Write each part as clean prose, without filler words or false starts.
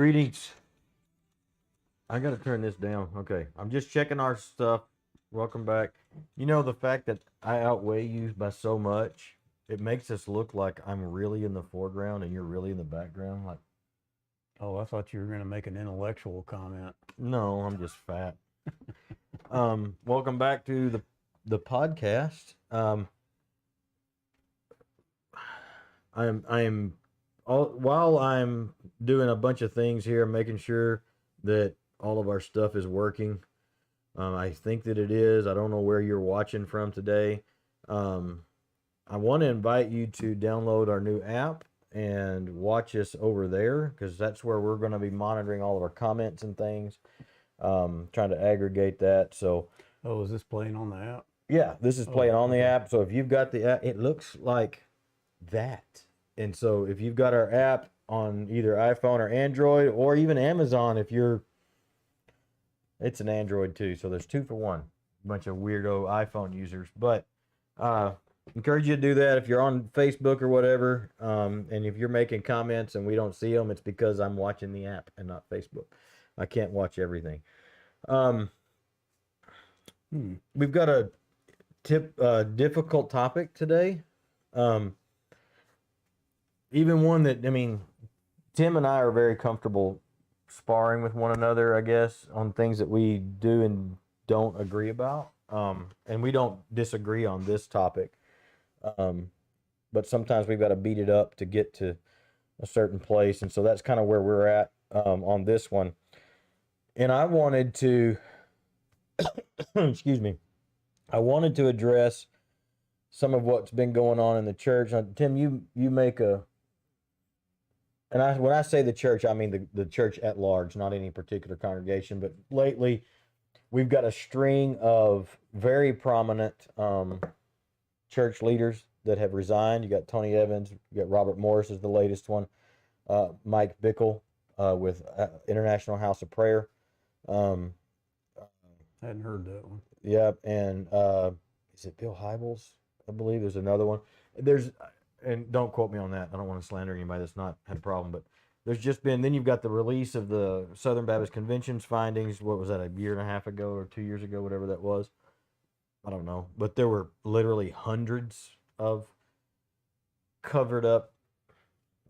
Greetings. I gotta turn this down. Okay, I'm just checking our stuff. Welcome back. You know, the fact that I outweigh you by so much, it makes us look like I'm really in the foreground and you're really in the background. Like, Oh, I thought you were going to make an intellectual comment. no, I'm just fat. Welcome back to the podcast. I am all while I'm doing a bunch of things here, making sure that all of our stuff is working. I think that it is. I don't know where you're watching from today. Um, I want to invite you to download our new app and watch us over there because that's where we're going to be monitoring all of our comments and things, trying to aggregate that. So, Oh, is this playing on the app? yeah, this is Oh, playing on the okay. app. So if you've got the app, it looks like that. And so if you've got our app on either iPhone or Android or even Amazon, it's an Android too. So there's 2 for 1. Bunch of weirdo iPhone users. But encourage you to do that if you're on Facebook or whatever. And if you're making comments and we don't see them, it's because I'm watching the app and not Facebook. I can't watch everything. We've got a difficult topic today. Even one that, I mean, Tim and I are very comfortable sparring with one another, I guess, on things that we do and don't agree about. And we don't disagree on this topic. But sometimes we've got to beat it up to get to a certain place. And so that's kind of where we're at on this one. And I wanted to, excuse me, I wanted to address some of what's been going on in the church. Now, Tim, you make when I say the church, I mean the church at large, not any particular congregation. But lately, we've got a string of very prominent church leaders that have resigned. You got Tony Evans, you got Robert Morris is the latest one, Mike Bickle with International House of Prayer. Hadn't heard that one. Yep, and is it Bill Hybels? I believe there's another one. And don't quote me on that. I don't want to slander anybody that's not had a problem, but there's just been. Then you've got the release of the Southern Baptist Convention's findings. What was that, a year and a half ago or 2 years ago, whatever that was? I don't know, but there were literally hundreds of covered up,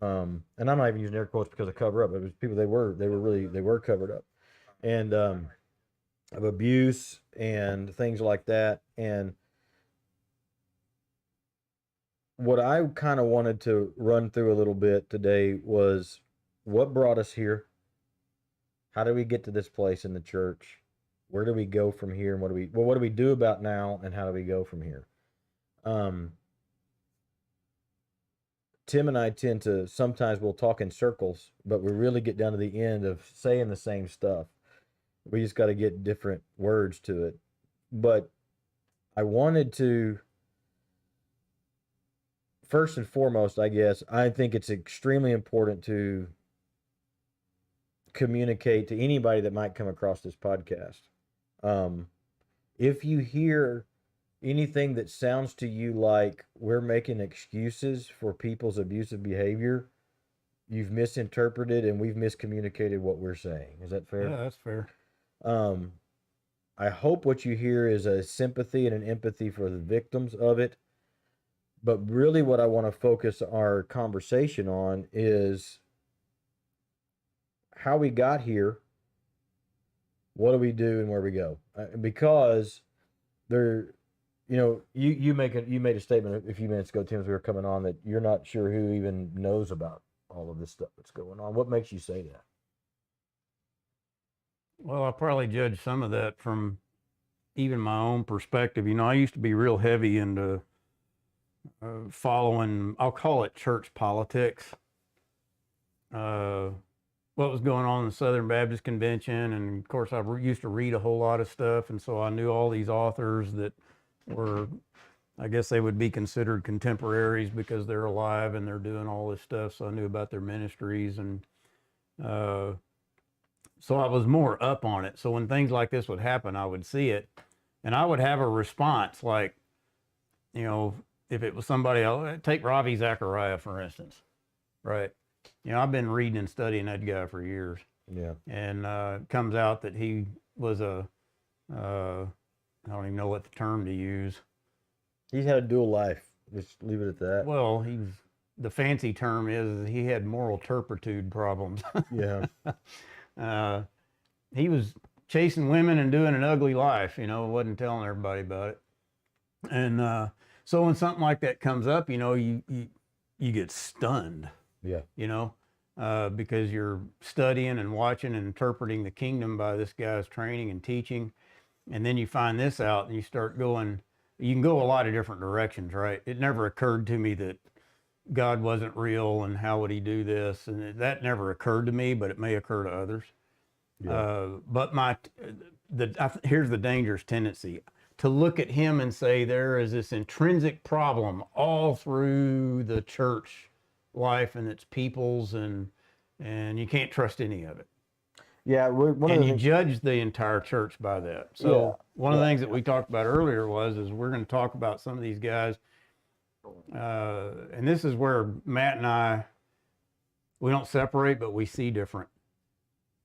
and I'm not even using air quotes because of cover up. It was people they were covered up, and of abuse and things like that. And what I kind of wanted to run through a little bit today was what brought us here. How do we get to this place in the church? Where do we go from here? And what do we do about now? And how do we go from here? Tim and I tend to, sometimes we'll talk in circles, but we really get down to the end of saying the same stuff. We just got to get different words to it. But I wanted to, first and foremost, I guess, I think it's extremely important to communicate to anybody that might come across this podcast. If you hear anything that sounds to you like we're making excuses for people's abusive behavior, you've misinterpreted and we've miscommunicated what we're saying. Is that fair? Yeah, that's fair. I hope what you hear is a sympathy and an empathy for the victims of it. But really what I want to focus our conversation on is how we got here, what do we do, and where we go. Because there, you made a statement a few minutes ago, Tim, as we were coming on, that you're not sure who even knows about all of this stuff that's going on. What makes you say that? Well, I probably judge some of that from even my own perspective. I used to be real heavy into following, I'll call it church politics. What was going on in the Southern Baptist Convention. And of course, I used to read a whole lot of stuff. And so I knew all these authors that were, I guess they would be considered contemporaries because they're alive and they're doing all this stuff. So I knew about their ministries. And so I was more up on it. So when things like this would happen, I would see it and I would have a response like, if it was somebody else, take Ravi Zachariah, for instance, right? I've been reading and studying that guy for years, Yeah. and it comes out that he was I don't even know what the term to use. He's had a dual life. Just leave it at that. Well, the fancy term is he had moral turpitude problems. Yeah. He was chasing women and doing an ugly life, wasn't telling everybody about it. And so when something like that comes up, you get stunned, Yeah. because you're studying and watching and interpreting the kingdom by this guy's training and teaching. And then you find this out and you start going, you can go a lot of different directions, right? It never occurred to me that God wasn't real and how would he do this? And that never occurred to me, but it may occur to others. Yeah. But here's the dangerous tendency to look at him and say there is this intrinsic problem all through the church life and its peoples, and you can't trust any of it. Yeah. And you judge the entire church by that. So Yeah. one of the things that we talked about earlier is we're going to talk about some of these guys. And this is where Matt and I, we don't separate, but we see different.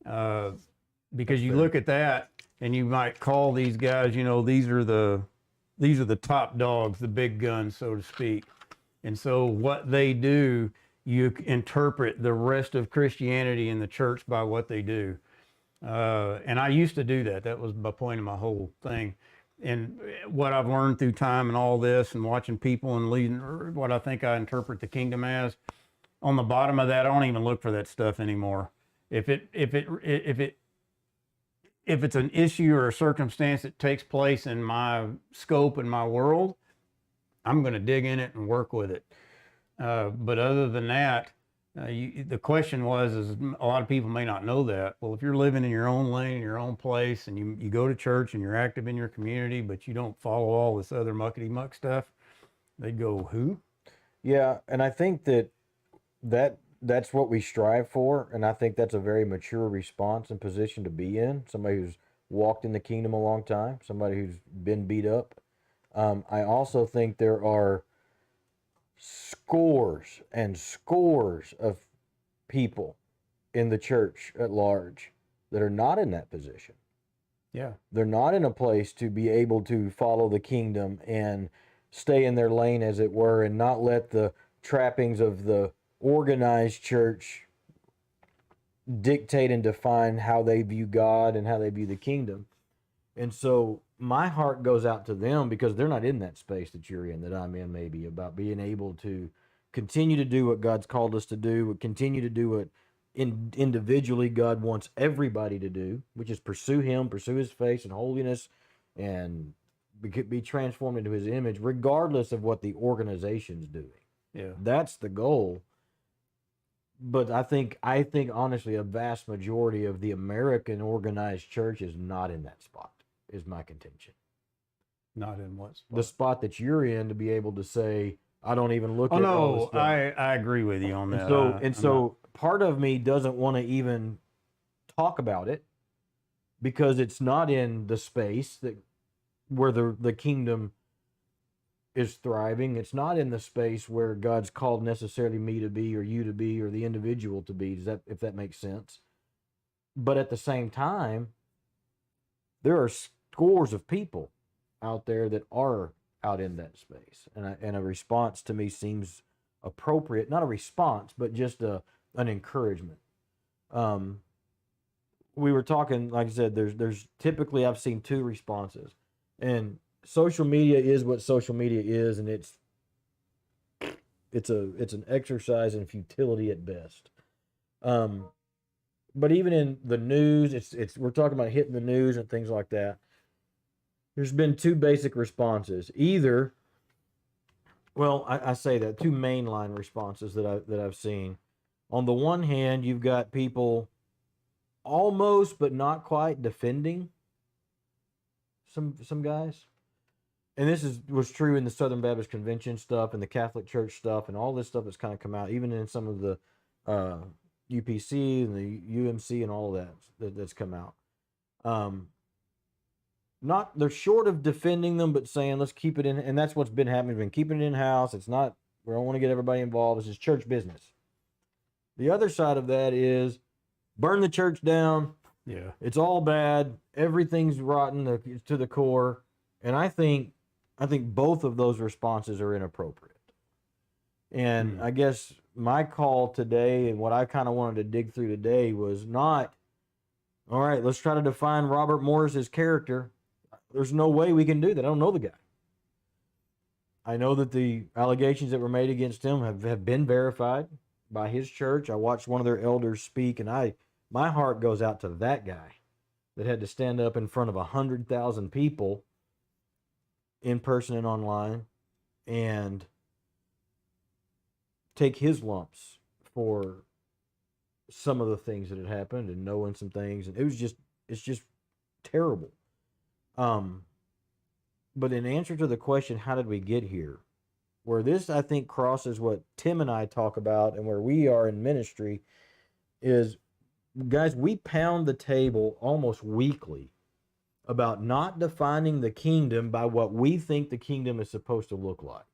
Because you look at that and you might call these guys, these are the top dogs, the big guns, so to speak. And so what they do, you interpret the rest of Christianity in the church by what they do. And I used to do that. That was the point of my whole thing. And what I've learned through time and all this and watching people and leading what I think I interpret the kingdom as, on the bottom of that, I don't even look for that stuff anymore. If it's an issue or a circumstance that takes place in my scope and my world, I'm going to dig in it and work with it. But other than that, the question is a lot of people may not know that. Well, if you're living in your own lane, in your own place, and you go to church and you're active in your community, but you don't follow all this other muckety muck stuff, they'd go, who? Yeah. And I think that's what we strive for. And I think that's a very mature response and position to be in. Somebody who's walked in the kingdom a long time, somebody who's been beat up. I also think there are scores and scores of people in the church at large that are not in that position. Yeah. They're not in a place to be able to follow the kingdom and stay in their lane, as it were, and not let the trappings of the organized church dictate and define how they view God and how they view the kingdom. And so my heart goes out to them because they're not in that space that you're in, that I'm in, maybe, about being able to continue to do what God's called us to do, continue to do what individually God wants everybody to do, which is pursue him, pursue his face and holiness, and be transformed into his image, regardless of what the organization's doing. Yeah. That's the goal. But I think honestly, a vast majority of the American organized church is not in that spot, is my contention. Not in what spot? The spot that you're in, to be able to say, I don't even look at all this no, stuff. I agree with you on that. And so part of me doesn't want to even talk about it because it's not in the space where the kingdom is thriving. It's not in the space where God's called necessarily me to be, or you to be, or the individual to be. If that makes sense? But at the same time, there are scores of people out there that are out in that space, and a response to me seems appropriate. Not a response, but just an encouragement. We were talking, like I said, there's typically, I've seen two responses, and social media is what social media is, and it's an exercise in futility at best. But even in the news, we're talking about hitting the news and things like that. There's been two basic responses. Either, well, I say that, two mainline responses that I've seen. On the one hand, you've got people almost but not quite defending some guys. And this was true in the Southern Baptist Convention stuff and the Catholic Church stuff and all this stuff that's kind of come out, even in some of the UPC and the UMC and all of that's come out. They're short of defending them, but saying, let's keep it in, and that's what's been happening. We've been keeping it in-house. It's not, we don't want to get everybody involved. This is church business. The other side of that is burn the church down. Yeah. It's all bad. Everything's rotten to the core. And I think both of those responses are inappropriate. And I guess my call today and what I kind of wanted to dig through today was not, all right, let's try to define Robert Morris's character. There's no way we can do that. I don't know the guy. I know that the allegations that were made against him have been verified by his church. I watched one of their elders speak, and my heart goes out to that guy that had to stand up in front of 100,000 people in person and online and take his lumps for some of the things that had happened and knowing some things. And it's just terrible. But in answer to the question, how did we get here? Where this, I think, crosses what Tim and I talk about and where we are in ministry is, guys, we pound the table almost weekly about not defining the kingdom by what we think the kingdom is supposed to look like.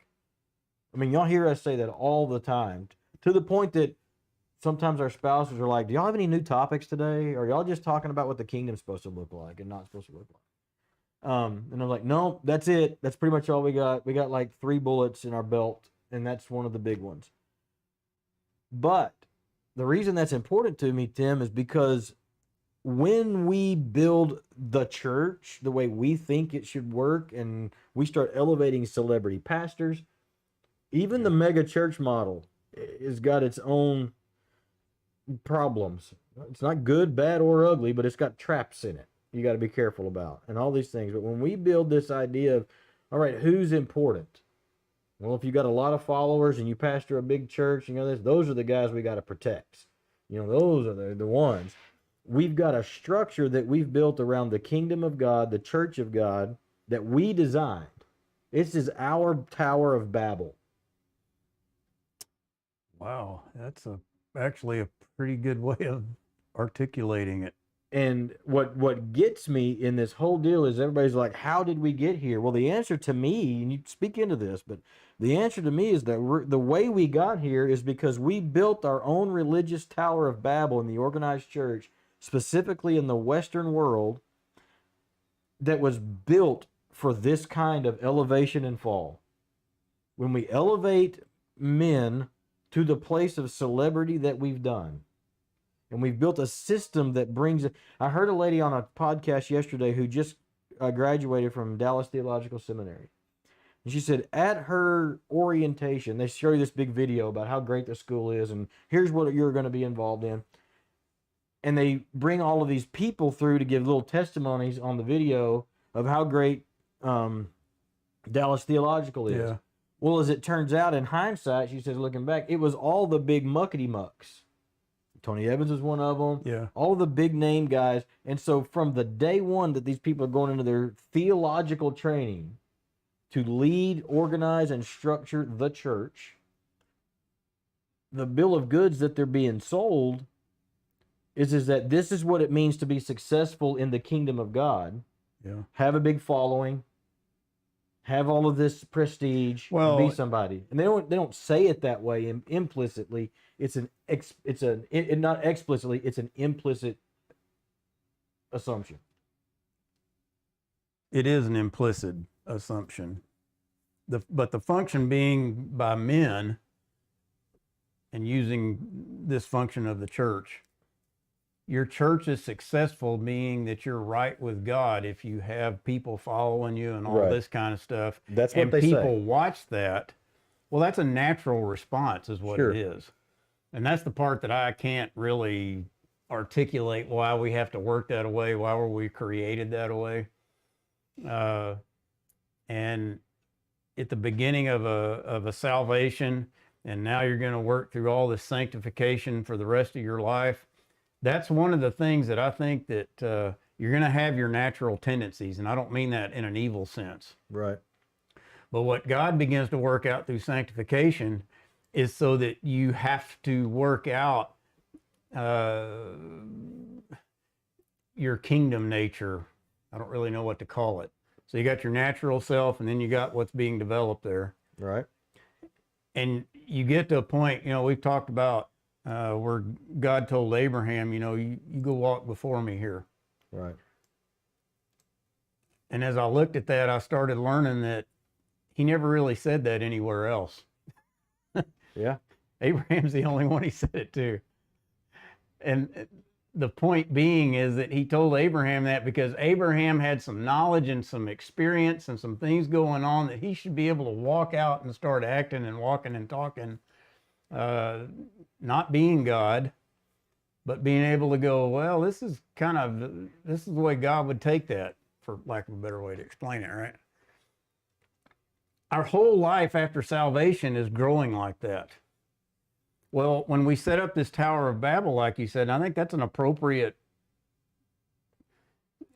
I mean, y'all hear us say that all the time, to the point that sometimes our spouses are like, do y'all have any new topics today? Or are y'all just talking about what the kingdom's supposed to look like and not supposed to look like? And I'm like, no, that's it. That's pretty much all we got. We got like 3 bullets in our belt, and that's one of the big ones. But the reason that's important to me, Tim, is because when we build the church the way we think it should work and we start elevating celebrity pastors, even the mega church model has got its own problems. It's not good, bad, or ugly, but it's got traps in it you got to be careful about and all these things. But when we build this idea of, all right, who's important? Well, if you got a lot of followers and you pastor a big church, those are the guys we got to protect. Those are the ones. We've got a structure that we've built around the kingdom of God, the church of God, that we designed. This is our Tower of Babel. Wow, that's actually a pretty good way of articulating it. And what gets me in this whole deal is everybody's like, how did we get here? Well, the answer to me, and you speak into this, but the answer to me is that the way we got here is because we built our own religious Tower of Babel in the organized church, specifically in the Western world, that was built for this kind of elevation and fall. When we elevate men to the place of celebrity that we've done, and we've built a system that brings it. I heard a lady on a podcast yesterday who just graduated from Dallas Theological Seminary. And she said at her orientation, they show you this big video about how great the school is and here's what you're going to be involved in. And they bring all of these people through to give little testimonies on the video of how great Dallas Theological is. Yeah. Well, as it turns out, in hindsight, she says, looking back, it was all the big muckety mucks. Tony Evans is one of them. Yeah. All the big name guys. And so from the day one that these people are going into their theological training to lead, organize, and structure the church, the bill of goods that they're being sold is that this is what it means to be successful in the kingdom of God. Yeah. Have a big following. Have all of this prestige. Well, be somebody. And they don't say it that way implicitly. It's not explicitly, it's an implicit assumption. It is an implicit assumption. But the function being by men and using this function of the church, your church is successful, meaning that you're right with God if you have people following you and all Right. this kind of stuff. That's what and they people say. watch that. Well, that's a natural response is what Sure. it is. And that's the part that I can't really articulate why we have to work that way. Why were we created that way? And at the beginning of a salvation, and now you're going to work through all this sanctification for the rest of your life. That's one of the things that I think that you're going to have your natural tendencies. And I don't mean that in an evil sense. Right. But what God begins to work out through sanctification is so that you have to work out your kingdom nature. I don't really know what to call it. So you got your natural self, and then you got what's being developed there. Right. And you get to a point, we've talked about where God told Abraham, you go walk before me here. Right. And as I looked at that, I started learning that he never really said that anywhere else. Yeah. Abraham's the only one he said it to. And the point being is that he told Abraham that because Abraham had some knowledge and some experience and some things going on that he should be able to walk out and start acting and walking and talking, not being God, but being able to go, well, this is the way God would take that, for lack of a better way to explain it, right? Our whole life after salvation is growing like that. Well, when we set up this Tower of Babel, like you said, I think that's an appropriate.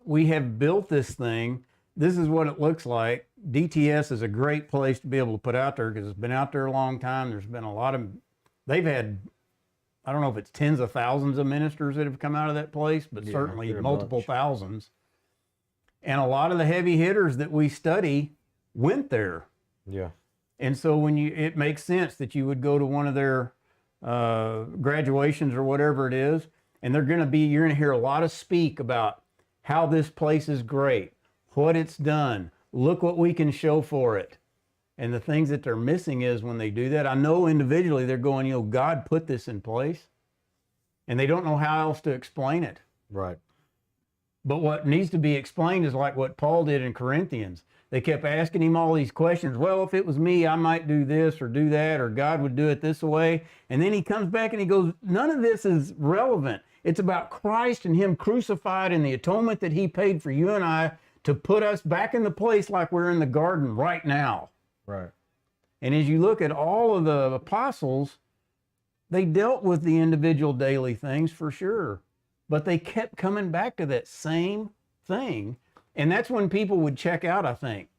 We have built this thing. This is what it looks like. DTS is a great place to be able to put out there because it's been out there a long time. There's been a lot of, they've had, I don't know if it's tens of thousands of ministers that have come out of that place, but Yeah, certainly they're a multiple bunch. thousands. And a lot of the heavy hitters that we study went there. Yeah. And so it makes sense that you would go to one of their graduations or whatever it is, and you're going to hear a lot of speak about how this place is great, what it's done, look what we can show for it. And the things that they're missing is when they do that, I know individually they're going, God put this in place, and they don't know how else to explain it. Right. But what needs to be explained is like what Paul did in Corinthians. They kept asking him all these questions. Well, if it was me, I might do this or do that, or God would do it this way. And then he comes back and he goes, none of this is relevant. It's about Christ and him crucified and the atonement that he paid for you and I to put us back in the place like we're in the garden right now. Right. And as you look at all of the apostles, they dealt with the individual daily things for sure, but they kept coming back to that same thing. And that's when people would check out, I think.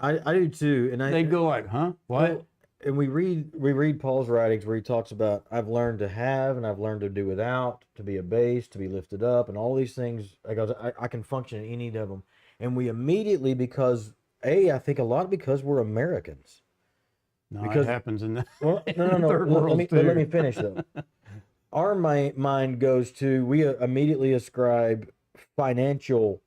I do too. And They'd go like, huh? What? Well, and we read Paul's writings where he talks about, I've learned to have and I've learned to do without, to be abased, to be lifted up, and all these things. I can function in any of them. And we immediately, I think a lot because we're Americans. No, because it happens in the Well, no. third Let world me too. finish though. Our mind goes to, we immediately ascribe financial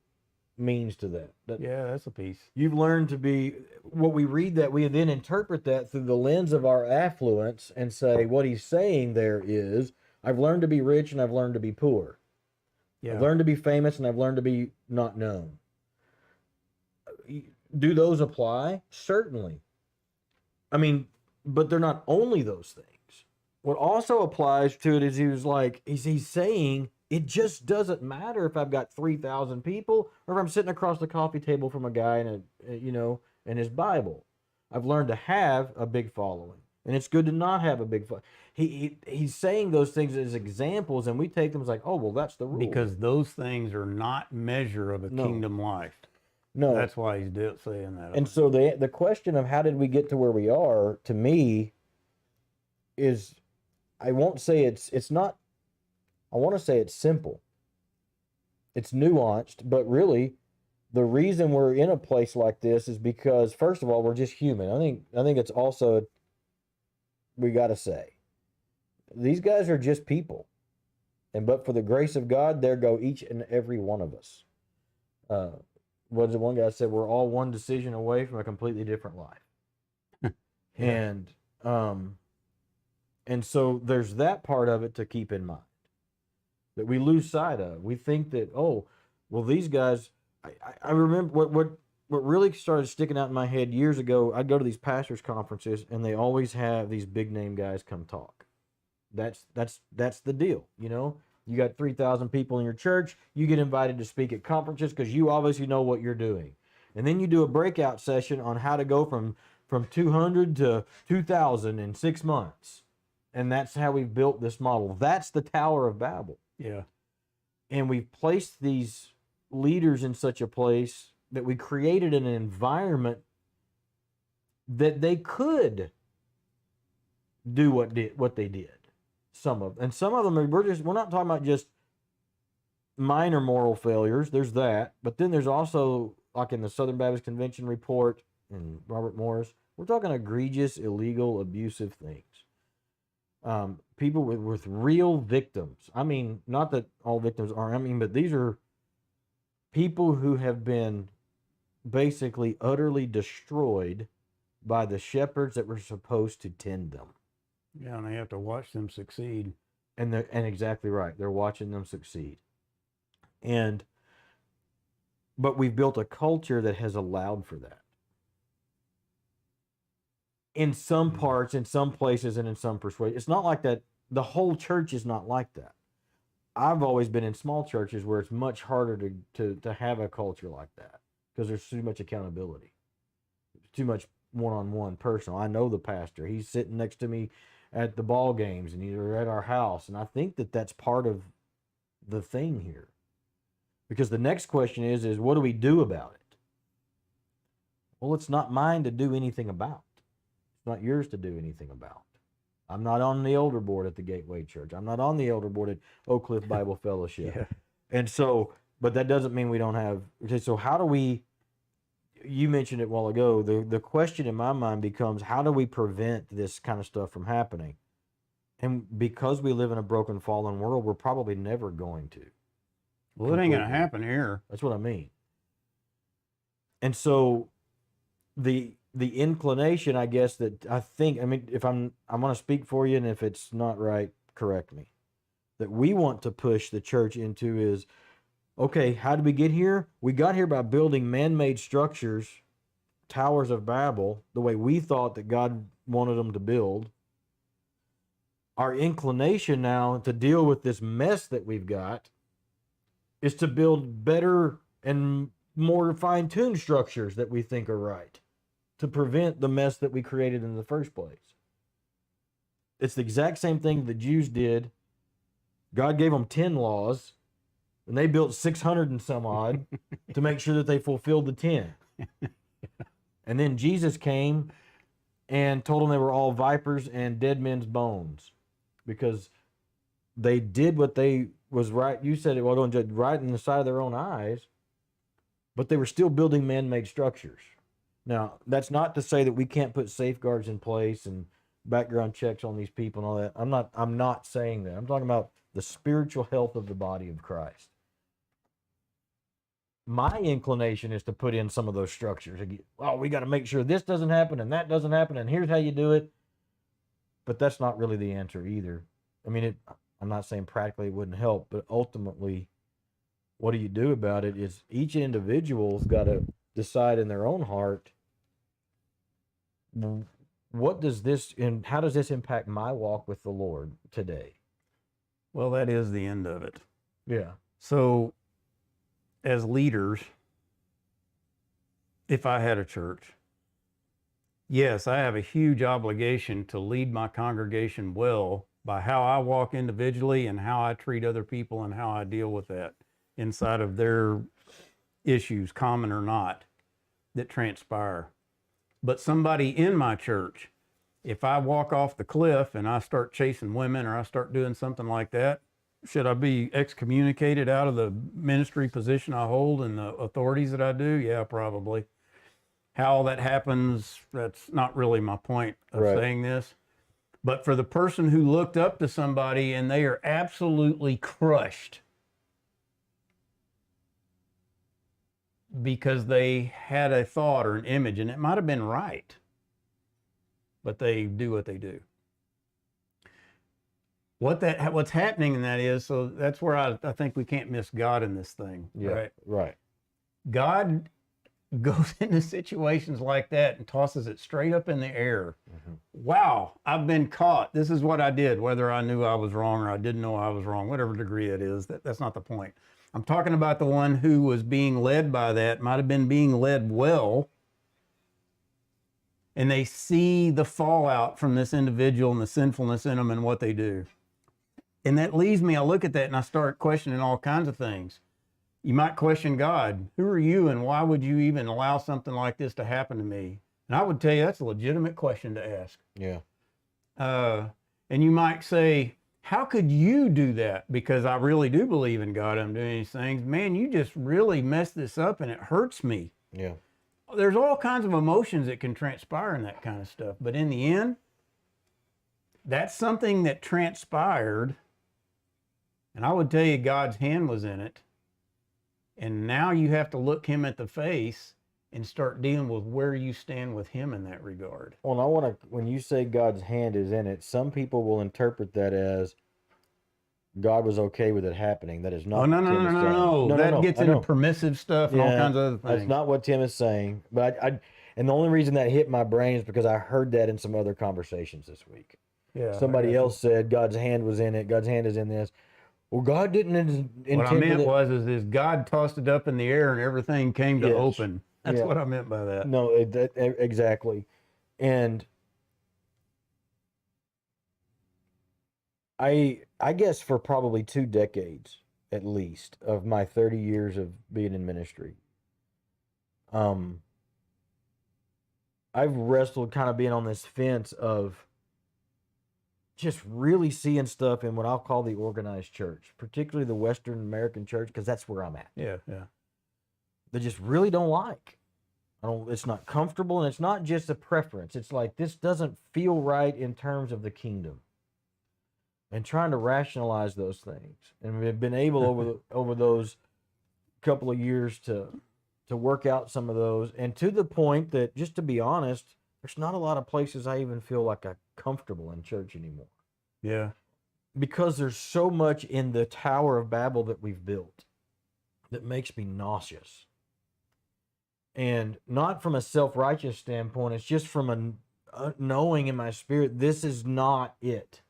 means to that. Yeah, that's a piece. You've learned to be what we read, that we then interpret that through the lens of our affluence and say what he's saying there is, I've learned to be rich and I've learned to be poor. Yeah. I've learned to be famous and I've learned to be not known. Do those apply? Certainly. I mean, but they're not only those things. What also applies to it is he's saying it just doesn't matter if I've got 3,000 people or if I'm sitting across the coffee table from a guy and his Bible. I've learned to have a big following, and it's good to not have a big following. He's saying those things as examples, and we take them as like, oh, well, that's the rule. Because those things are not measure of a No. kingdom life. No. That's why he's saying that. And so the question of how did we get to where we are, to me, is, I won't say it's not, I want to say it's simple. It's nuanced, but really, the reason we're in a place like this is because, first of all, we're just human. I think it's also, we got to say, these guys are just people. But for the grace of God, there go each and every one of us. What the one guy said, we're all one decision away from a completely different life. Yeah. And so there's that part of it to keep in mind that we lose sight of. We think that, oh, well, these guys, I remember what really started sticking out in my head years ago. I'd go to these pastors' conferences and they always have these big name guys come talk. That's the deal, you know? You got 3,000 people in your church, you get invited to speak at conferences because you obviously know what you're doing. And then you do a breakout session on how to go from 200 to 2,000 in 6 months. And that's how we've built this model. That's the Tower of Babel. Yeah. And we've placed these leaders in such a place that we created an environment that they could do what they did. Some of them, we're not talking about just minor moral failures. There's that, but then there's also, like in the Southern Baptist Convention report and Robert Morris, we're talking egregious, illegal, abusive things. People with real victims. I mean, not that all victims are, I mean, but these are people who have been basically utterly destroyed by the shepherds that were supposed to tend them. Yeah, and they have to watch them succeed. And exactly right. They're watching them succeed. And but we've built a culture that has allowed for that. In some parts, in some places, and in some persuasions. It's not like that. The whole church is not like that. I've always been in small churches where it's much harder to have a culture like that because there's too much accountability, too much one-on-one personal. I know the pastor. He's sitting next to me at the ball games and either at our house. And I think that that's part of the thing here. Because the next question is what do we do about it? Well, it's not mine to do anything about. It's not yours to do anything about. I'm not on the elder board at the Gateway Church. I'm not on the elder board at Oak Cliff Bible Fellowship. Yeah. And so, but that doesn't mean we don't have, okay, so how do we, you mentioned it a while ago, the question in my mind becomes, how do we prevent this kind of stuff from happening? And because we live in a broken, fallen world, we're probably never going to. Well, it ain't going to Completely. happen here. That's what I mean. And so the inclination, I guess, that I think, I mean, if I'm going to speak for you, and if it's not right, correct me, that we want to push the church into is, okay, how did we get here? We got here by building man-made structures, towers of Babel, the way we thought that God wanted them to build. Our inclination now to deal with this mess that we've got is to build better and more fine-tuned structures that we think are right to prevent the mess that we created in the first place. It's the exact same thing the Jews did. God gave them 10 laws, and they built 600 and some odd to make sure that they fulfilled the 10. And then Jesus came and told them they were all vipers and dead men's bones because they did what they was right. You said it, well, don't judge, right in the side of their own eyes, but they were still building man-made structures. Now, that's not to say that we can't put safeguards in place and background checks on these people and all that. I'm not saying that. I'm talking about the spiritual health of the body of Christ. My inclination is to put in some of those structures. Well, we got to make sure this doesn't happen and that doesn't happen, and here's how you do it. But that's not really the answer either. I mean, I'm not saying practically it wouldn't help, but ultimately, what do you do about it is each individual's got to decide in their own heart, what does this and how does this impact my walk with the Lord today? Well, that is the end of it. Yeah. So, as leaders, if I had a church, yes, I have a huge obligation to lead my congregation well by how I walk individually and how I treat other people and how I deal with that inside of their issues, common or not, that transpire. But somebody in my church, if I walk off the cliff and I start chasing women or I start doing something like that, should I be excommunicated out of the ministry position I hold and the authorities that I do? Yeah, probably. How all that happens, that's not really my point of Right. saying this. But for the person who looked up to somebody and they are absolutely crushed because they had a thought or an image, and it might have been right, but they do what they do. What's happening in that is, so that's where I think we can't miss God in this thing. Yeah. Right? Right. God goes into situations like that and tosses it straight up in the air. Mm-hmm. Wow, I've been caught. This is what I did, whether I knew I was wrong or I didn't know I was wrong, whatever degree it is, that's not the point. I'm talking about the one who was being led by that, might have been being led well, and they see the fallout from this individual and the sinfulness in them and what they do. And that leaves me, I look at that and I start questioning all kinds of things. You might question God. Who are you and why would you even allow something like this to happen to me? And I would tell you that's a legitimate question to ask. Yeah. And you might say, how could you do that? Because I really do believe in God. I'm doing these things. Man, you just really messed this up and it hurts me. Yeah. There's all kinds of emotions that can transpire in that kind of stuff. But in the end, that's something that transpired, and I would tell you God's hand was in it. And now you have to look him at the face and start dealing with where you stand with him in that regard. Well, I want to, when you say God's hand is in it, some people will interpret that as God was okay with it happening. That is not Oh, no, what no, Tim no, is no, saying. no. That gets I into know. permissive stuff and all Yeah, kinds of other That's things. not what Tim is saying. But and the only reason that hit my brain is because I heard that in some other conversations this week. Yeah, I Somebody got you. else said God's hand was in it. God's hand is in this. Well, God didn't intend What I meant it. is God tossed it up in the air and everything came to Yes. open. That's Yeah. what I meant by that. No, exactly. And I guess for probably 2 decades at least of my 30 years of being in ministry, I've wrestled kind of being on this fence of just really seeing stuff in what I'll call the organized church, particularly the Western American church, because that's where I'm at. Yeah. They just really don't like. It's not comfortable, and it's not just a preference. It's like, this doesn't feel right in terms of the kingdom. And trying to rationalize those things. And we've been able over those couple of years to work out some of those. And to the point that, just to be honest, there's not a lot of places I even feel like I'm comfortable in church anymore. Yeah. Because there's so much in the Tower of Babel that we've built that makes me nauseous. And not from a self-righteous standpoint, it's just from a knowing in my spirit, this is not it.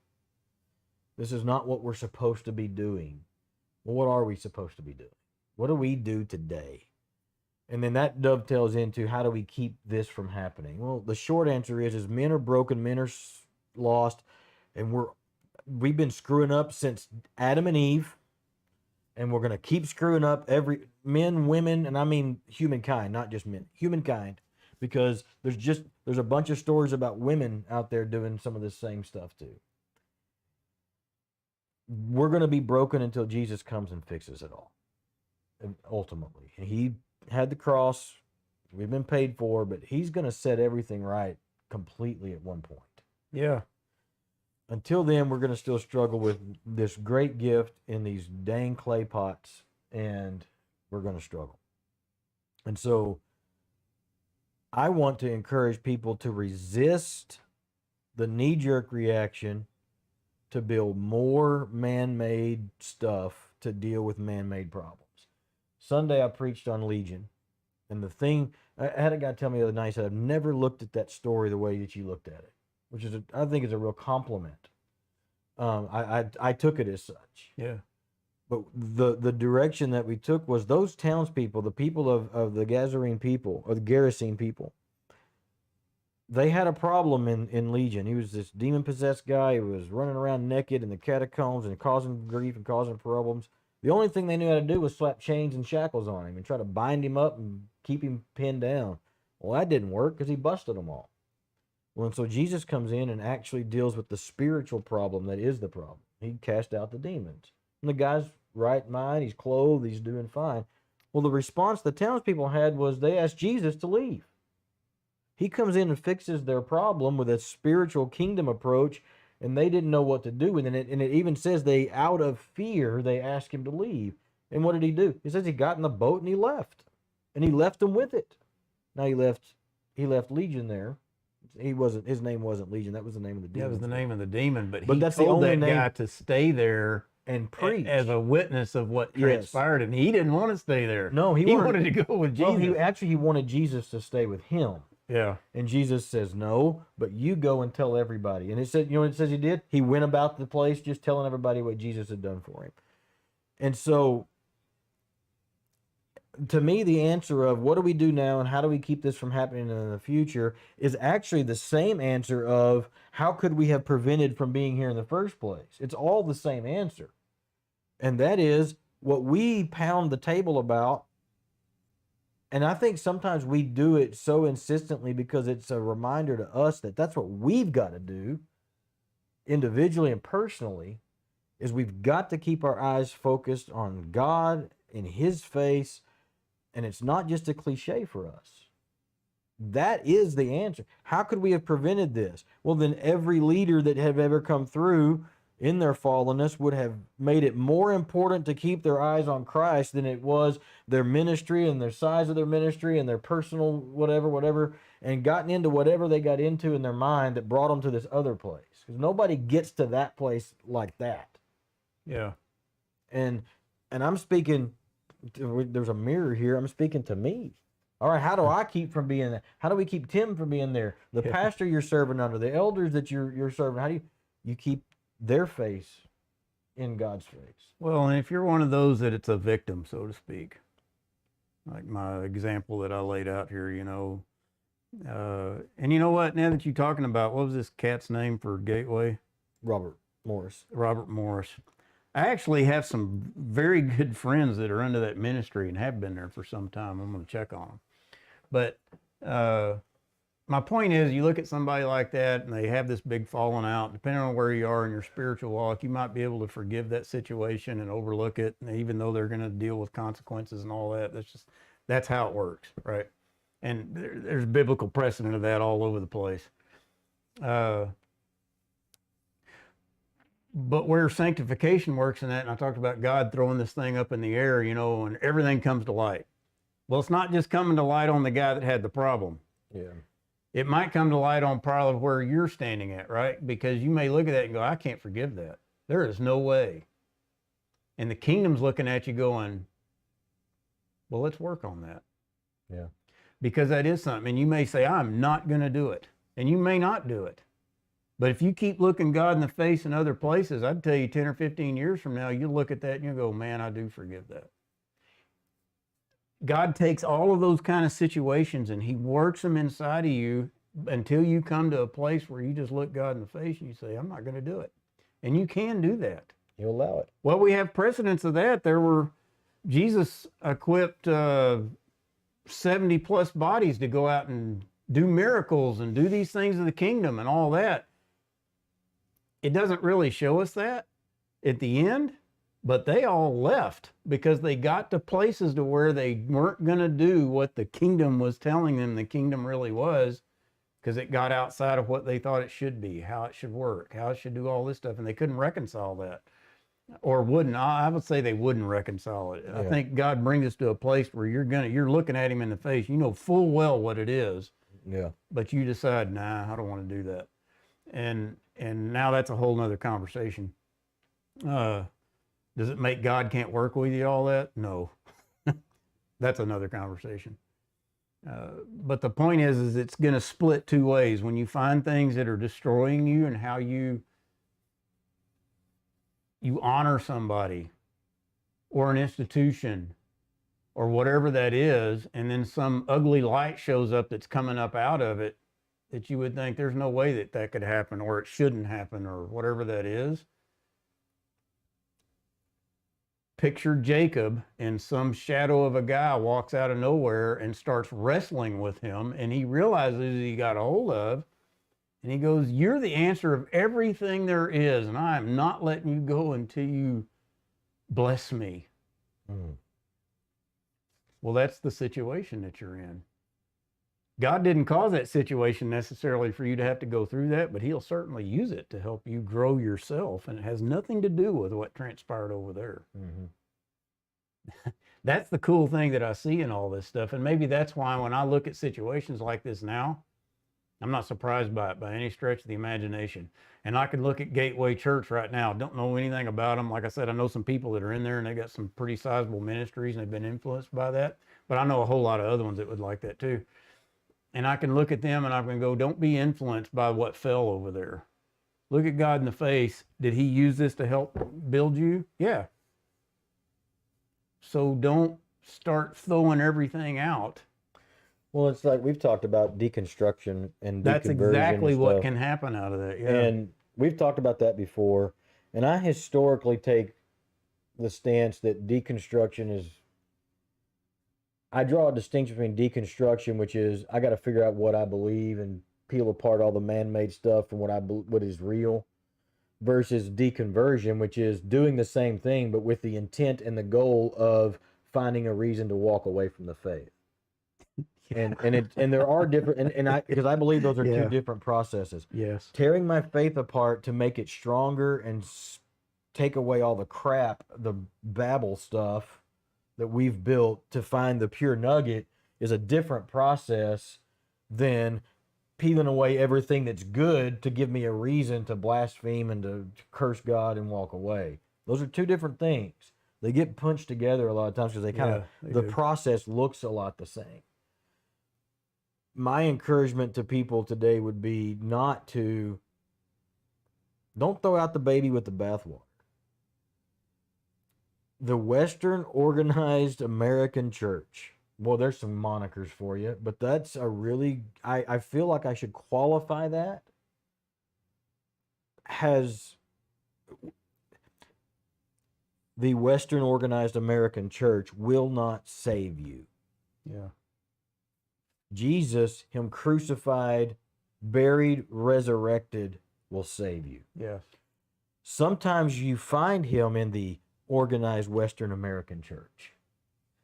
This is not what we're supposed to be doing. Well, what are we supposed to be doing? What do we do today? And then that dovetails into, how do we keep this from happening? Well, the short answer is men are broken, men are lost, and we've been screwing up since Adam and Eve, and we're going to keep screwing up men, women, and I mean humankind, not just men, humankind, because there's a bunch of stories about women out there doing some of this same stuff too. We're going to be broken until Jesus comes and fixes it all. And ultimately, he had the cross. We've been paid for, but he's going to set everything right completely at one point. Yeah. Until then, we're going to still struggle with this great gift in these dang clay pots, and we're going to struggle. And so I want to encourage people to resist the knee-jerk reaction to build more man-made stuff to deal with man-made problems. Sunday, I preached on Legion. And the thing, I had a guy tell me the other night, he said, I've never looked at that story the way that you looked at it, which is, I think, is a real compliment. I took it as such. Yeah. But the direction that we took was those townspeople, the people of the Gerasene people, or the Gerasene people, they had a problem in Legion. He was this demon-possessed guy who was running around naked in the catacombs and causing grief and causing problems. The only thing they knew how to do was slap chains and shackles on him and try to bind him up and keep him pinned down. Well, that didn't work because he busted them all. Well, and so Jesus comes in and actually deals with the spiritual problem that is the problem. He cast out the demons. And the guy's right in mind, he's clothed, he's doing fine. Well, the response the townspeople had was they asked Jesus to leave. He comes in and fixes their problem with a spiritual kingdom approach, and they didn't know what to do. And it even says they, out of fear, they asked him to leave. And what did he do? He says he got in the boat and he left. And he left them with it. Now he left Legion there. His name wasn't Legion. That was the name of the demon. That was the name of the demon, but that's he the told only that name, guy to stay there and preach as a witness of what transpired, and he didn't want to stay there. No, he wanted to go with Jesus. Well, he wanted Jesus to stay with him. Yeah. And Jesus says, no, but you go and tell everybody. And it said, what it says he did? He went about the place just telling everybody what Jesus had done for him. And so, to me, the answer of what do we do now and how do we keep this from happening in the future is actually the same answer of how could we have prevented from being here in the first place? It's all the same answer. And that is what we pound the table about. And I think sometimes we do it so insistently because it's a reminder to us that that's what we've got to do individually and personally, is we've got to keep our eyes focused on God in his face. And it's not just a cliche for us. That is the answer. How could we have prevented this? Well, then every leader that have ever come through in their fallenness would have made it more important to keep their eyes on Christ than it was their ministry and their size of their ministry and their personal whatever, and gotten into whatever they got into in their mind that brought them to this other place. Because nobody gets to that place like that. Yeah. And I'm speaking, there's a mirror here. I'm speaking to me. All right, how do I keep from being there? How do we keep Tim from being there? The pastor you're serving under, the elders that you're serving, how do you keep their face in God's face? Well, and if you're one of those that it's a victim, so to speak, like my example that I laid out here, and you know what, now that you're talking about, what was this cat's name for Gateway? Robert Morris. Robert Morris. I actually have some very good friends that are under that ministry and have been there for some time. I'm going to check on them. But my point is, you look at somebody like that and they have this big falling out, depending on where you are in your spiritual walk, you might be able to forgive that situation and overlook it. And even though they're going to deal with consequences and all that, that's how it works, right? And there's biblical precedent of that all over the place. But where sanctification works in that, and I talked about God throwing this thing up in the air, and everything comes to light. Well, it's not just coming to light on the guy that had the problem. Yeah. It might come to light on probably where you're standing at, right? Because you may look at that and go, I can't forgive that. There is no way. And the kingdom's looking at you going, well, let's work on that. Yeah. Because that is something. And you may say, I'm not going to do it. And you may not do it. But if you keep looking God in the face in other places, I'd tell you 10 or 15 years from now, you look at that and you go, man, I do forgive that. God takes all of those kind of situations and he works them inside of you until you come to a place where you just look God in the face and you say, I'm not going to do it. And you can do that. You allow it. Well, we have precedents of that. Jesus equipped 70 plus bodies to go out and do miracles and do these things of the kingdom and all that. It doesn't really show us that at the end, but they all left because they got to places to where they weren't going to do what the kingdom was telling them the kingdom really was, because it got outside of what they thought it should be, how it should work, how it should do all this stuff, and they couldn't reconcile that, or wouldn't. I would say they wouldn't reconcile it. Yeah. I think God brings us to a place where you're looking at him in the face, you know full well what it is. Yeah. But you decide, nah, I don't want to do that. And now that's a whole nother conversation. Does it make God can't work with you, all that? No. That's another conversation. But the point is it's going to split two ways. When you find things that are destroying you and how you honor somebody or an institution or whatever that is, and then some ugly light shows up that's coming up out of it, that you would think there's no way that could happen, or it shouldn't happen, or whatever that is. Picture Jacob, and some shadow of a guy walks out of nowhere and starts wrestling with him, and he realizes he got a hold of, and he goes, you're the answer of everything there is, and I am not letting you go until you bless me. Mm. Well, that's the situation that you're in. God didn't cause that situation necessarily for you to have to go through that, but he'll certainly use it to help you grow yourself, and it has nothing to do with what transpired over there. Mm-hmm. That's the cool thing that I see in all this stuff, and maybe that's why when I look at situations like this now, I'm not surprised by it by any stretch of the imagination. And I can look at Gateway Church right now. Don't know anything about them. Like I said, I know some people that are in there and they got some pretty sizable ministries and they've been influenced by that. But I know a whole lot of other ones that would like that too. And I can look at them and I can go, don't be influenced by what fell over there. Look at God in the face. Did he use this to help build you? Yeah. So don't start throwing everything out. Well, it's like we've talked about deconstruction and deconversion. That's exactly what can happen out of that. Yeah. And we've talked about that before. And I historically take the stance that deconstruction is, I draw a distinction between deconstruction, which is I got to figure out what I believe and peel apart all the man-made stuff from what is real, versus deconversion, which is doing the same thing, but with the intent and the goal of finding a reason to walk away from the faith. And there are different, and I, because I believe those are two Yeah. different processes. Yes. Tearing my faith apart to make it stronger and take away all the crap, the babble stuff that we've built to find the pure nugget is a different process than peeling away everything that's good to give me a reason to blaspheme and to curse God and walk away. Those are two different things. They get punched together a lot of times because they kind of, Yeah, they the do. process looks a lot the same. My encouragement to people today would be don't throw out the baby with the bathwater. The Western Organized American Church. Well, there's some monikers for you, but that's a really, I feel like I should qualify that. The Western Organized American Church will not save you. Yeah. Jesus, him crucified, buried, resurrected, will save you. Yes. Sometimes you find him in the organized Western American church.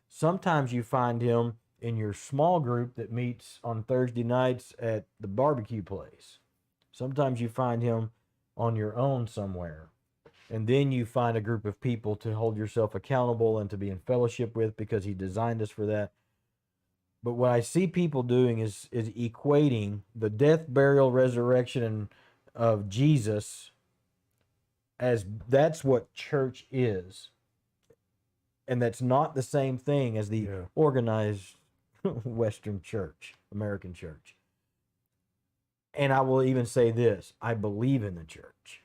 Sometimes you find him in your small group that meets on Thursday nights at the barbecue place. Sometimes you find him on your own somewhere. And then you find a group of people to hold yourself accountable and to be in fellowship with because he designed us for that. But what I see people doing is equating the death, burial, resurrection of Jesus as that's what church is. And that's not the same thing as the organized Western church, American church. And I will even say this, I believe in the church.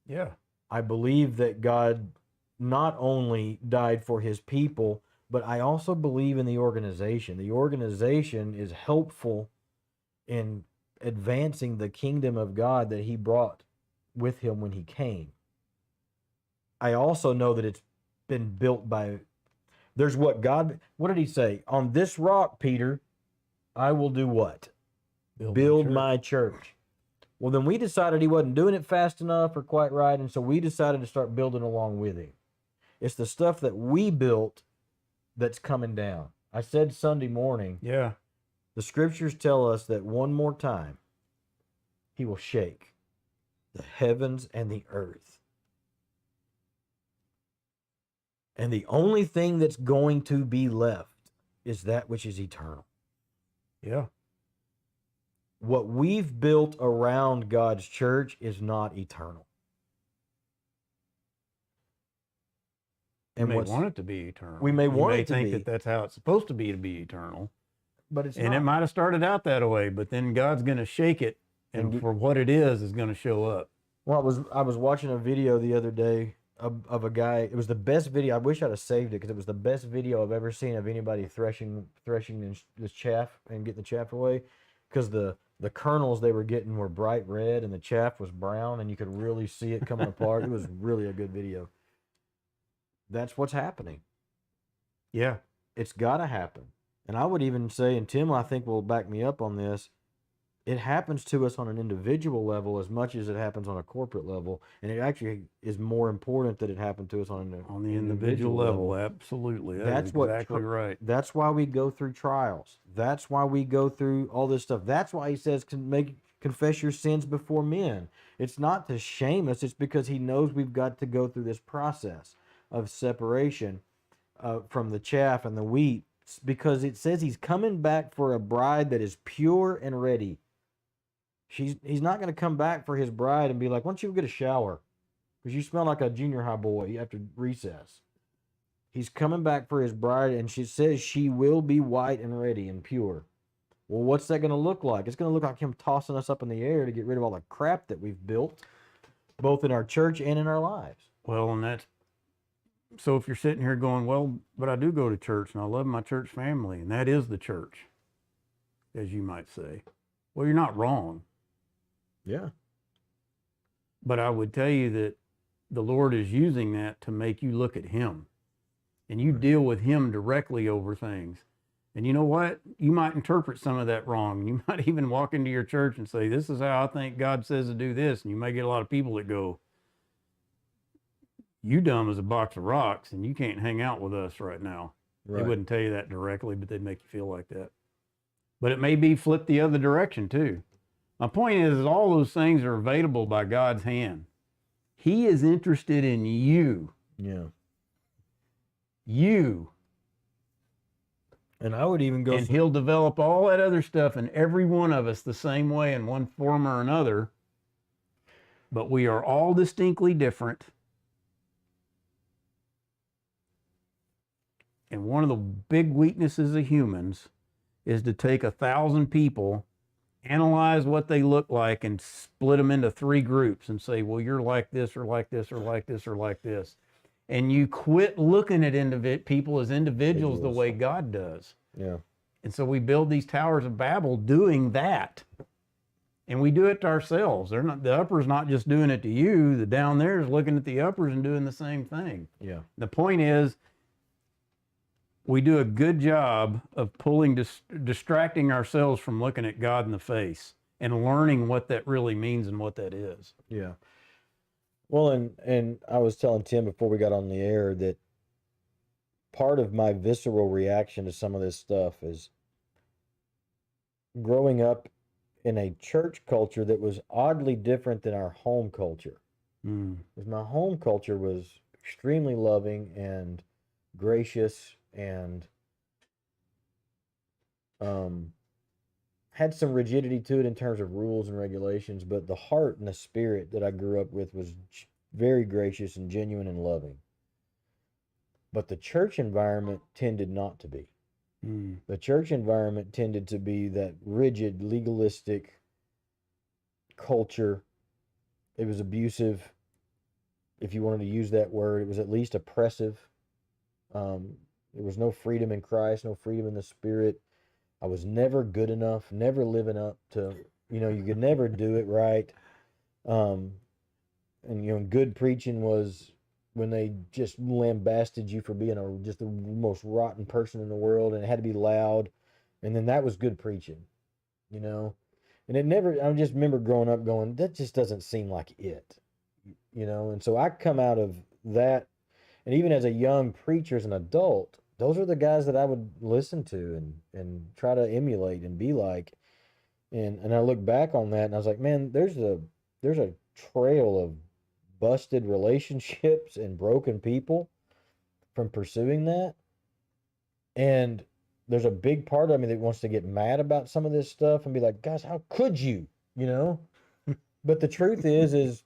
Yeah. I believe that God not only died for his people, but I also believe in the organization. The organization is helpful in advancing the kingdom of God that he brought with him when he came. I also know that it's been built by, there's what did he say? On this rock, Peter, I will do what? Build my church. Well, then we decided he wasn't doing it fast enough or quite right, and so we decided to start building along with him. It's the stuff that we built that's coming down. I said Sunday morning, the scriptures tell us that one more time, he will shake the heavens and the earth. And the only thing that's going to be left is that which is eternal. Yeah. What we've built around God's church is not eternal. And we may want it to be eternal. We may want it to think be. that that's how it's supposed to be eternal. But it's and not. It might have started out that way, but then God's going to shake it, and for what it is going to show up. Well, I was watching a video the other day of a guy. It was the best video. I wish I'd have saved it because it was the best video I've ever seen of anybody threshing this chaff and getting the chaff away. Because the kernels they were getting were bright red and the chaff was brown, and you could really see it coming apart. It was really a good video. That's what's happening. Yeah. It's got to happen. And I would even say, and Tim, I think, will back me up on this, it happens to us on an individual level as much as it happens on a corporate level. And it actually is more important that it happened to us on the individual level. Absolutely. That's exactly right. That's why we go through trials. That's why we go through all this stuff. That's why he says, confess your sins before men. It's not to shame us. It's because he knows we've got to go through this process of separation from the chaff and the wheat, because it says he's coming back for a bride that is pure and ready. He's not going to come back for his bride and be like, why don't you get a shower? Because you smell like a junior high boy after recess. He's coming back for his bride, and she says she will be white and ready and pure. Well, what's that going to look like? It's going to look like him tossing us up in the air to get rid of all the crap that we've built, both in our church and in our lives. Well, and that's, so if you're sitting here going, well, but I do go to church and I love my church family, and that is the church, as you might say. Well, you're not wrong. Yeah. But I would tell you that the Lord is using that to make you look at him, and you deal with him directly over things. And you know what? You might interpret some of that wrong. You might even walk into your church and say, this is how I think God says to do this. And you may get a lot of people that go, you dumb as a box of rocks, and you can't hang out with us right now. Right. They wouldn't tell you that directly, but they'd make you feel like that. but it may be flipped the other direction too. My point is all those things are available by God's hand. He is interested in you. Yeah. You. And I would even go. And he'll develop all that other stuff in every one of us the same way in one form or another. But we are all distinctly different. And one of the big weaknesses of humans is to take 1,000 people, analyze what they look like, and split them into 3 groups and say, well, you're like this or like this or like this or like this. And you quit looking at people as individuals the way God does. Yeah. And so we build these towers of Babel doing that. And we do it to ourselves. The upper's not just doing it to you. The down there is looking at the uppers and doing the same thing. Yeah. The point is, we do a good job of distracting ourselves from looking at God in the face and learning what that really means and what that is. Yeah. Well, and I was telling Tim before we got on the air that part of my visceral reaction to some of this stuff is growing up in a church culture that was oddly different than our home culture. Because my home culture was extremely loving and gracious and had some rigidity to it in terms of rules and regulations, but the heart and the spirit that I grew up with was very gracious and genuine and loving. But the church environment tended not to be. The church environment tended to be that rigid, legalistic culture. It was abusive, if you wanted to use that word. It was at least oppressive. There was no freedom in Christ, no freedom in the Spirit. I was never good enough, never living up to, you could never do it right. And, good preaching was when they just lambasted you for being just the most rotten person in the world, and it had to be loud. And then that was good preaching, And it never, I just remember growing up going, that just doesn't seem like it, And so I come out of that. And even as a young preacher, as an adult, those are the guys that I would listen to and try to emulate and be like. And I look back on that and I was like, man, there's a trail of busted relationships and broken people from pursuing that. And there's a big part of me that wants to get mad about some of this stuff and be like, guys, how could you, But the truth is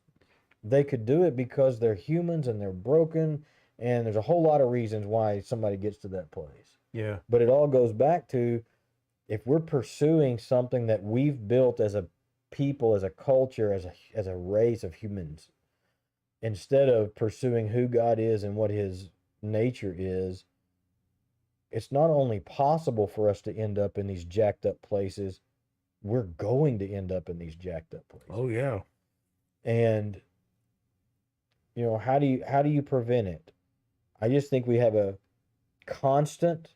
they could do it because they're humans and they're broken. And there's a whole lot of reasons why somebody gets to that place. Yeah. But it all goes back to, if we're pursuing something that we've built as a people, as a culture, as a race of humans, instead of pursuing who God is and what his nature is, it's not only possible for us to end up in these jacked up places, we're going to end up in these jacked up places. Oh, yeah. And, how do you prevent it? I just think we have a constant,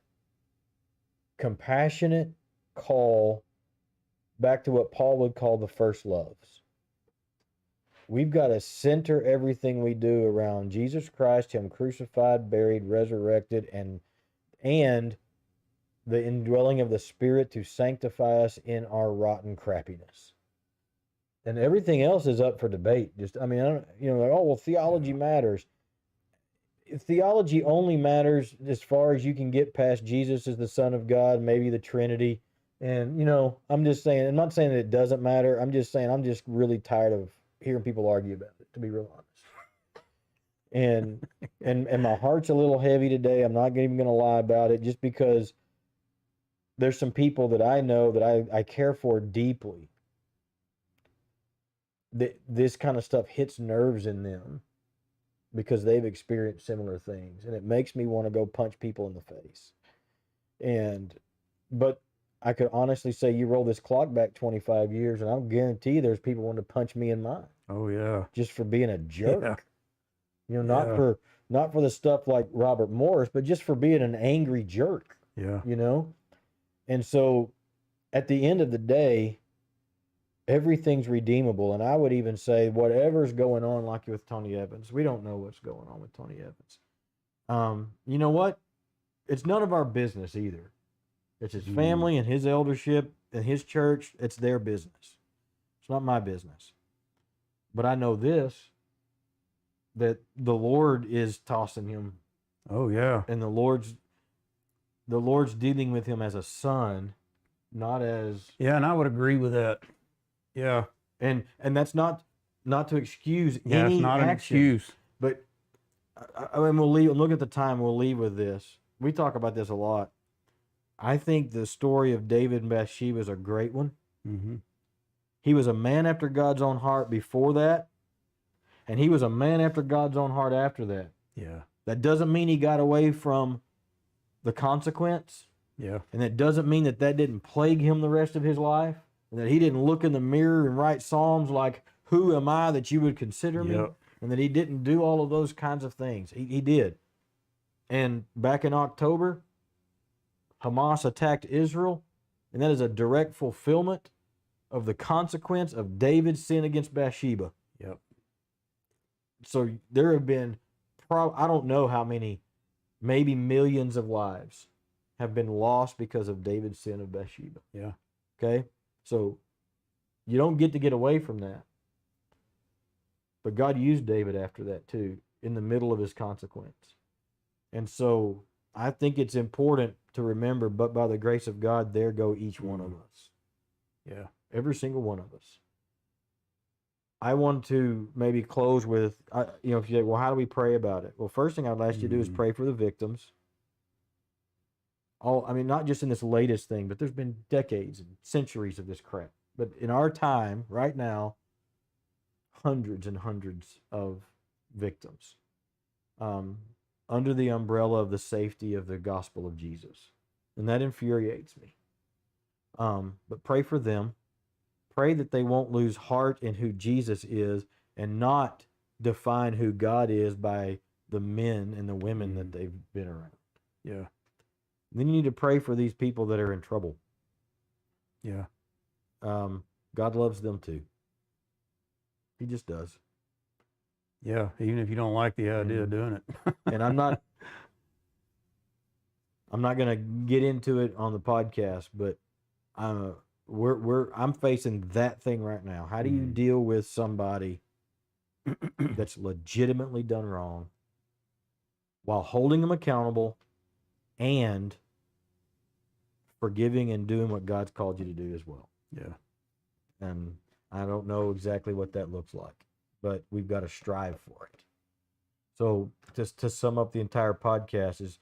compassionate call back to what Paul would call the first loves. We've got to center everything we do around Jesus Christ, him crucified, buried, resurrected, and the indwelling of the Spirit to sanctify us in our rotten crappiness. And everything else is up for debate. Theology matters. Theology only matters as far as you can get past Jesus as the Son of God, maybe the Trinity. And, I'm just saying, I'm not saying that it doesn't matter. I'm just saying I'm just really tired of hearing people argue about it, to be real honest. And my heart's a little heavy today. I'm not even going to lie about it, just because there's some people that I know that I care for deeply. This kind of stuff hits nerves in them because they've experienced similar things, and it makes me want to go punch people in the face. But I could honestly say, you roll this clock back 25 years, and I'll guarantee there's people wanting to punch me in mine. Oh, yeah. Just for being a jerk. Yeah. Not for the stuff like Robert Morris, but just for being an angry jerk. Yeah. And so at the end of the day, everything's redeemable. And I would even say whatever's going on, like with Tony Evans, we don't know what's going on with Tony Evans. You know what? It's none of our business either. It's his family and his eldership and his church. It's their business. It's not my business. But I know this, that the Lord is tossing him, Oh yeah. and the Lord's dealing with him as a son, not as Yeah, and I would agree with that. Yeah. and that's not to excuse Yeah, any it's not an action. excuse. But I mean, we'll leave. Look at the time. We'll leave with this. We talk about this a lot. I think the story of David and Bathsheba is a great one. Mm-hmm. He was a man after God's own heart before that, and he was a man after God's own heart after that. Yeah. That doesn't mean he got away from the consequence, Yeah. and it doesn't mean that didn't plague him the rest of his life, and that he didn't look in the mirror and write psalms like, "Who am I that you would consider me?" Yep. And that he didn't do all of those kinds of things. He did. And back in October, Hamas attacked Israel, and that is a direct fulfillment of the consequence of David's sin against Bathsheba. Yep. So there have been, I don't know how many, maybe millions of lives have been lost because of David's sin of Bathsheba. Yeah. Okay? So you don't get to get away from that. But God used David after that too, in the middle of his consequence. And so I think it's important to remember, but by the grace of God, there go each one of us. Yeah. Every single one of us. I want to maybe close with, if you say, well, how do we pray about it? Well, first thing I'd ask you to do is pray for the victims. Not just in this latest thing, but there's been decades and centuries of this crap. But in our time, right now, hundreds and hundreds of victims under the umbrella of the safety of the gospel of Jesus. And that infuriates me. But pray for them. Pray that they won't lose heart in who Jesus is and not define who God is by the men and the women that they've been around. Yeah. Then you need to pray for these people that are in trouble. Yeah. God loves them too. He just does. Yeah. Even if you don't like the idea of doing it. And I'm not going to get into it on the podcast, but I'm facing that thing right now. How do you deal with somebody that's legitimately done wrong while holding them accountable and forgiving and doing what God's called you to do as well? Yeah. And I don't know exactly what that looks like, but we've got to strive for it. So just to sum up the entire podcast is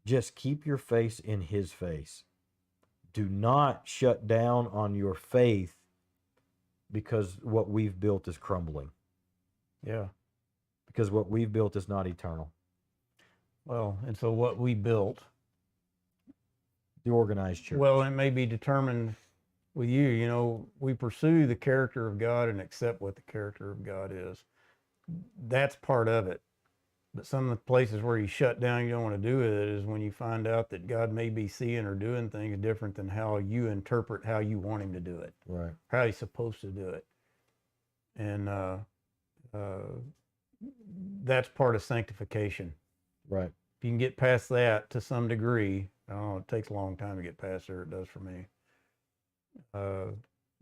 just keep your face in his face. Do not shut down on your faith because what we've built is crumbling. Yeah. Because what we've built is not eternal. Well, and so what we built, The organized church. well, it may be determined with you, we pursue the character of God and accept what the character of God is. That's part of it. But some of the places where you shut down, you don't want to do it, is when you find out that God may be seeing or doing things different than how you interpret how you want him to do it, Right. how he's supposed to do it. And that's part of sanctification. Right. If you can get past that to some degree, I don't know, it takes a long time to get past there. It does for me.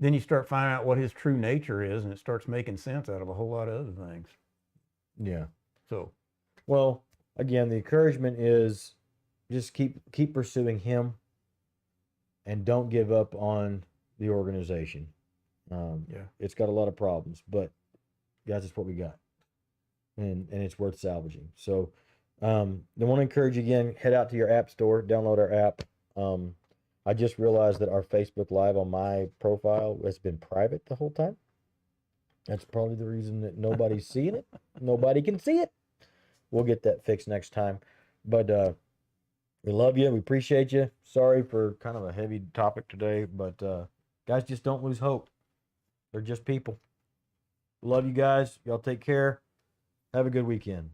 Then you start finding out what his true nature is, and it starts making sense out of a whole lot of other things. Yeah. So, well, again, the encouragement is just keep pursuing him and don't give up on the organization. yeah. It's got a lot of problems, but guys, it's what we got. And it's worth salvaging. So I want to encourage you again, head out to your app store, download our app. I just realized that our Facebook Live on my profile has been private the whole time. That's probably the reason that nobody's seeing it. Nobody can see it. We'll get that fixed next time. But we love you. We appreciate you. Sorry for kind of a heavy topic today, but guys, just don't lose hope. They're just people. Love you guys. Y'all take care. Have a good weekend.